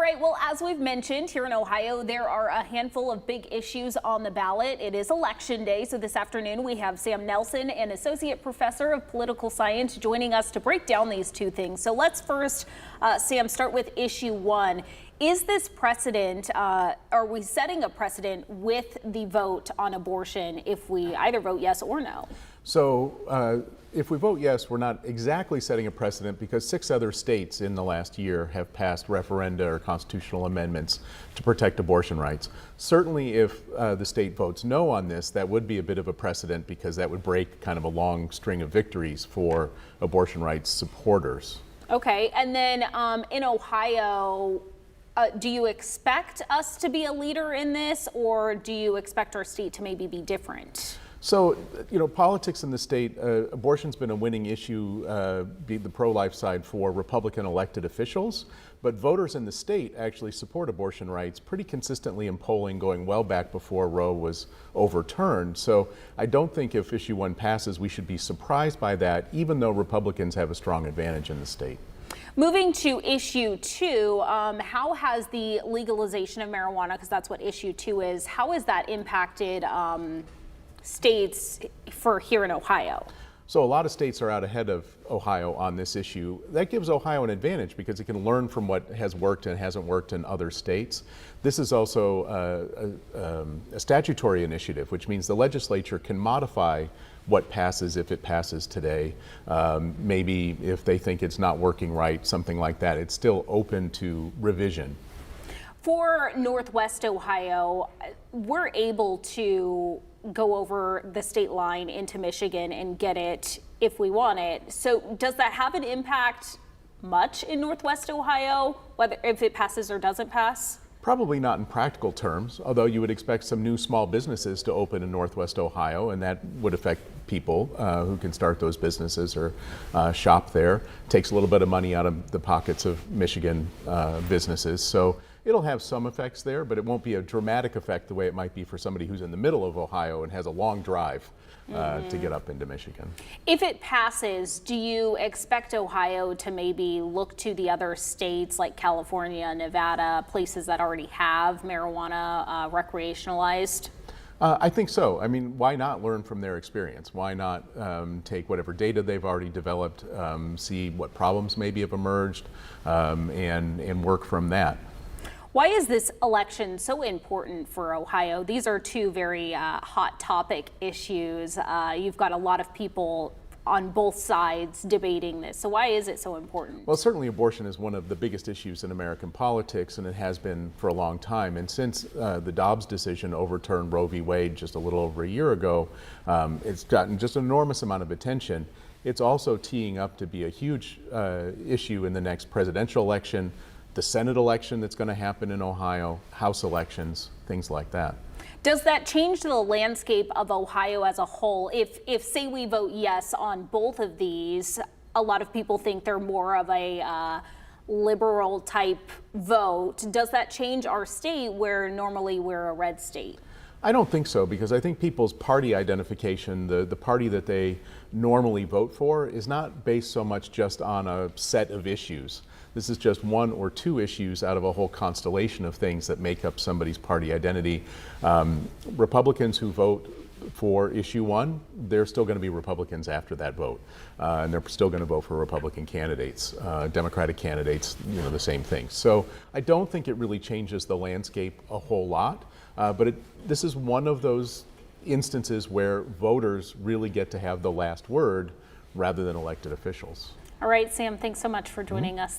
right, well, as we've mentioned here in Ohio, there are a handful of big issues on the ballot. It is election day, so this afternoon we have Sam Nelson, an associate professor of political science, joining us to break down these two things. So let's first, Sam, start with issue one. Is this precedent, are we setting a precedent with the vote on abortion if we either vote yes or no? So if we vote yes, we're not exactly setting a precedent because 6 other states in the last year have passed referenda or constitutional amendments to protect abortion rights. Certainly if the state votes no on this, that would be a bit of a precedent because that would break kind of a long string of victories for abortion rights supporters. Okay, and then in Ohio, do you expect us to be a leader in this, or do you expect our state to maybe be different? So, politics in the state, abortion's been a winning issue, the pro-life side, for Republican elected officials, but voters in the state actually support abortion rights pretty consistently in polling going well back before Roe was overturned. So I don't think if issue 1 passes, we should be surprised by that, even though Republicans have a strong advantage in the state. Moving to issue 2, how has the legalization of marijuana, because that's what issue 2 is, how has that impacted states for here in Ohio? So a lot of states are out ahead of Ohio on this issue. That gives Ohio an advantage because it can learn from what has worked and hasn't worked in other states. This is also a statutory initiative, which means the legislature can modify what passes if it passes today. Maybe if they think it's not working right, something like that. It's still open to revision. For Northwest Ohio, we're able to go over the state line into Michigan and get it if we want it. So does that have an impact much in Northwest Ohio, whether if it passes or doesn't pass? Probably not in practical terms, although you would expect some new small businesses to open in Northwest Ohio, and that would affect people who can start those businesses or shop there. Takes a little bit of money out of the pockets of Michigan businesses. So it'll have some effects there, but it won't be a dramatic effect the way it might be for somebody who's in the middle of Ohio and has a long drive to get up into Michigan. If it passes, do you expect Ohio to maybe look to the other states like California, Nevada, places that already have marijuana recreationalized? I think so. I mean, why not learn from their experience? Why not take whatever data they've already developed, see what problems maybe have emerged, and work from that? Why is this election so important for Ohio? These are two very hot topic issues. You've got a lot of people on both sides debating this. So why is it so important? Well, certainly abortion is one of the biggest issues in American politics, and it has been for a long time. And since the Dobbs decision overturned Roe v. Wade just a little over a year ago, it's gotten just an enormous amount of attention. It's also teeing up to be a huge issue in the next presidential election, the Senate election that's going to happen in Ohio, House elections, things like that. Does that change the landscape of Ohio as a whole? If say we vote yes on both of these, a lot of people think they're more of a liberal type vote. Does that change our state where normally we're a red state? I don't think so, because I think people's party identification, the party that they normally vote for, is not based so much just on a set of issues. This is just 1 or 2 issues out of a whole constellation of things that make up somebody's party identity. Republicans who vote for issue 1, they're still going to be Republicans after that vote, and they're still going to vote for Republican candidates. Democratic candidates, the same thing. So I don't think it really changes the landscape a whole lot, but this is one of those instances where voters really get to have the last word rather than elected officials. All right, Sam, thanks so much for joining us.